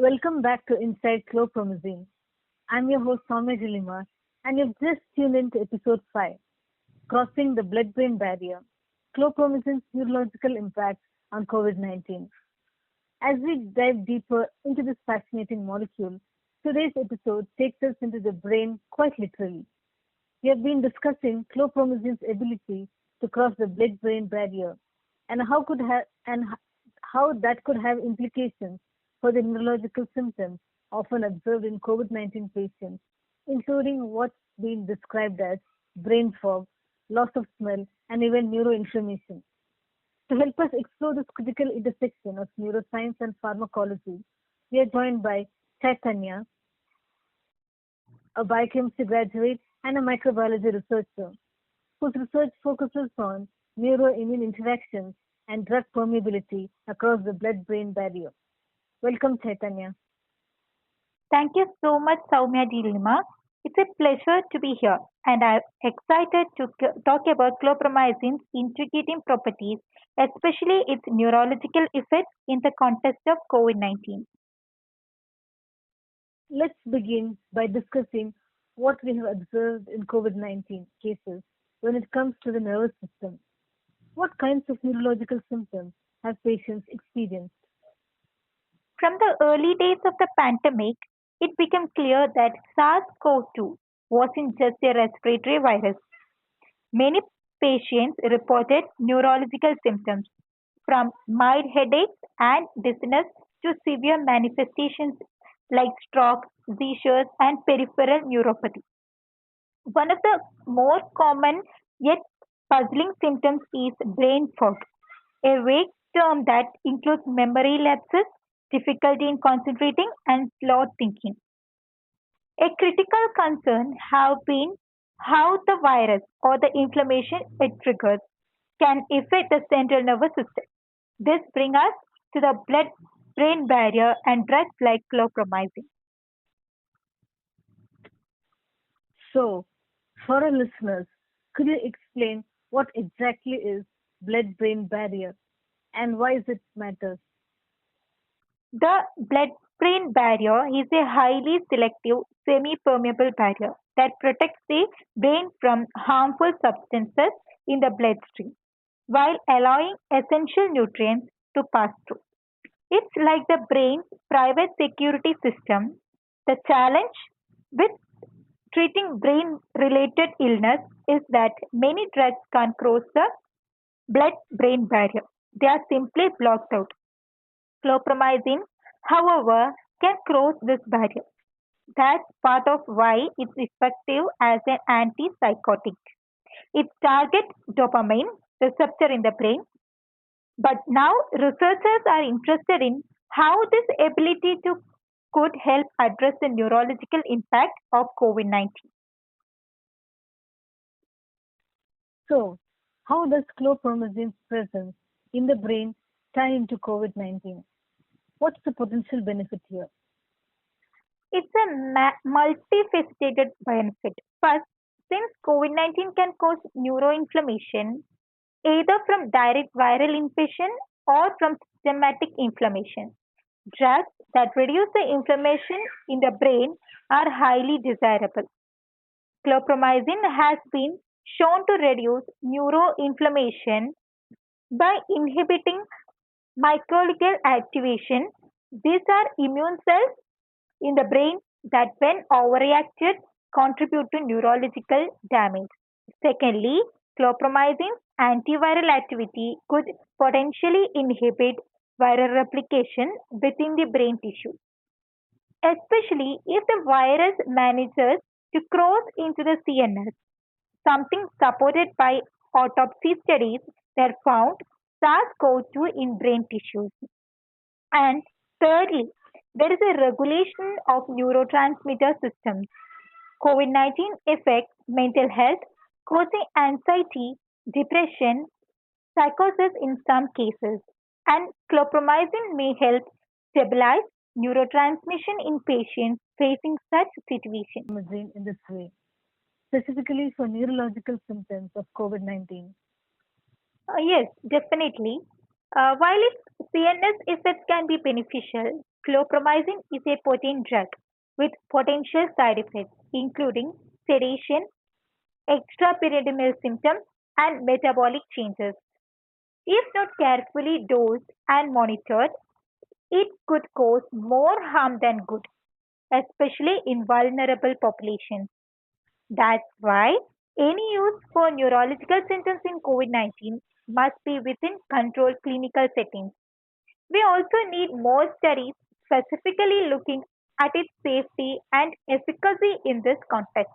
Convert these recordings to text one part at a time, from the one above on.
Welcome back to Inside Chlorpromazine. I'm your host Sowmya, and you've just tuned into episode 5, Crossing the Blood-Brain Barrier, Chlorpromazine's Neurological Impact on COVID-19. As we dive deeper into this fascinating molecule, today's episode takes us into the brain quite literally. We have been discussing chlorpromazine's ability to cross the blood-brain barrier and how that could have implications for the neurological symptoms often observed in COVID-19 patients, including what's been described as brain fog, loss of smell, and even neuroinflammation. To help us explore this critical intersection of neuroscience and pharmacology, we are joined by Chythanya, a biochemistry graduate and a microbiology researcher, whose research focuses on neuroimmune interactions and drug permeability across the blood-brain barrier. Welcome, Chaitanya. Thank you so much, Sowmya Dilima. It's a pleasure to be here, and I'm excited to talk about chlorpromazine's intriguing properties, especially its neurological effects in the context of COVID 19. Let's begin by discussing what we have observed in COVID-19 cases when it comes to the nervous system. What kinds of neurological symptoms have patients experienced? From the early days of the pandemic, it became clear that SARS-CoV-2 wasn't just a respiratory virus. Many patients reported neurological symptoms, from mild headaches and dizziness to severe manifestations like stroke, seizures, and peripheral neuropathy. One of the more common yet puzzling symptoms is brain fog, a vague term that includes memory lapses, difficulty in concentrating, and slow thinking. A critical concern have been how the virus or the inflammation it triggers can affect the central nervous system. This brings us to the blood-brain barrier and drugs like chlorpromazine. So, for our listeners, could you explain what exactly is blood-brain barrier and why is it matters? The blood-brain barrier is a highly selective, semi-permeable barrier that protects the brain from harmful substances in the bloodstream while allowing essential nutrients to pass through. It's like the brain's private security system. The challenge with treating brain related illness is that many drugs can't cross the blood brain barrier. They are simply blocked out. Chlorpromazine, however, can cross this barrier. That's part of why it's effective as an antipsychotic. It targets dopamine receptor in the brain, but now researchers are interested in how this ability to could help address the neurological impact of COVID-19. So, how does chlorpromazine's presence in the brain tie into COVID-19? What's the potential benefit here? It's a multifaceted benefit. First, since COVID-19 can cause neuroinflammation, either from direct viral infection or from systematic inflammation, drugs that reduce the inflammation in the brain are highly desirable. Chlorpromazine has been shown to reduce neuroinflammation by inhibiting microglial activation. These are immune cells in the brain that, when overreacted, contribute to neurological damage. Secondly, chlorpromazine's antiviral activity could potentially inhibit viral replication within the brain tissue, especially if the virus manages to cross into the CNS, something supported by autopsy studies that found SARS-CoV-2 in brain tissues. And thirdly, there is a regulation of neurotransmitter systems. COVID-19 affects mental health, causing anxiety, depression, psychosis in some cases, and chlorpromazine may help stabilize neurotransmission in patients facing such situations. Chlorpromazine in this way, specifically for neurological symptoms of COVID-19. Yes, definitely. While its CNS effects can be beneficial, Chlorpromazine is a potent drug with potential side effects, including sedation, extrapyramidal symptoms, and metabolic changes. If not carefully dosed and monitored, it could cause more harm than good, especially in vulnerable populations. That's why any use for neurological symptoms in COVID-19 must be within controlled clinical settings. We also need more studies specifically looking at its safety and efficacy in this context.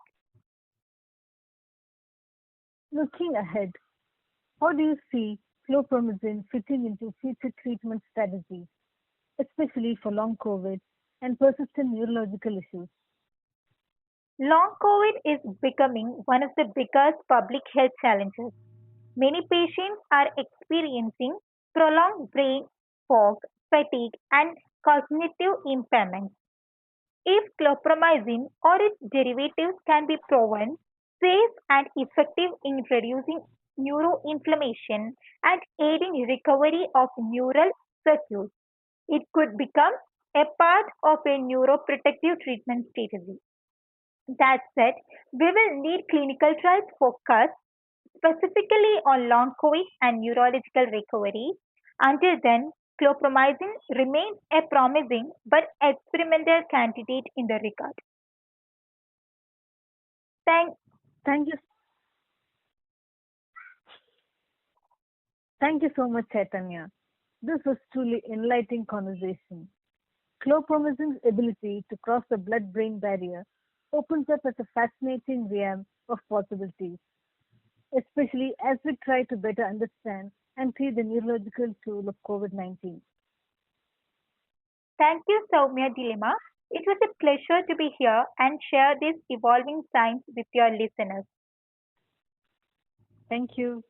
Looking ahead, how do you see chlorpromazine fitting into future treatment strategies, especially for long COVID and persistent neurological issues? Long COVID is becoming one of the biggest public health challenges. Many patients are experiencing prolonged brain fog, fatigue, and cognitive impairment. If chlorpromazine or its derivatives can be proven safe and effective in reducing neuroinflammation and aiding recovery of neural circuits, it could become a part of a neuroprotective treatment strategy. That said, we will need clinical trials focused specifically on long COVID and neurological recovery. Until then, chlorpromazine remains a promising but experimental candidate in the regard. Thank, Thank you, thank you so much, Chaitanya. This was truly enlightening conversation. Chlorpromazine's ability to cross the blood-brain barrier opens up as a fascinating realm of possibilities, especially as we try to better understand and treat the neurological tool of COVID-19. thank you, Sowmya Dilemma. It was a pleasure to be here and share this evolving science with your listeners. Thank you.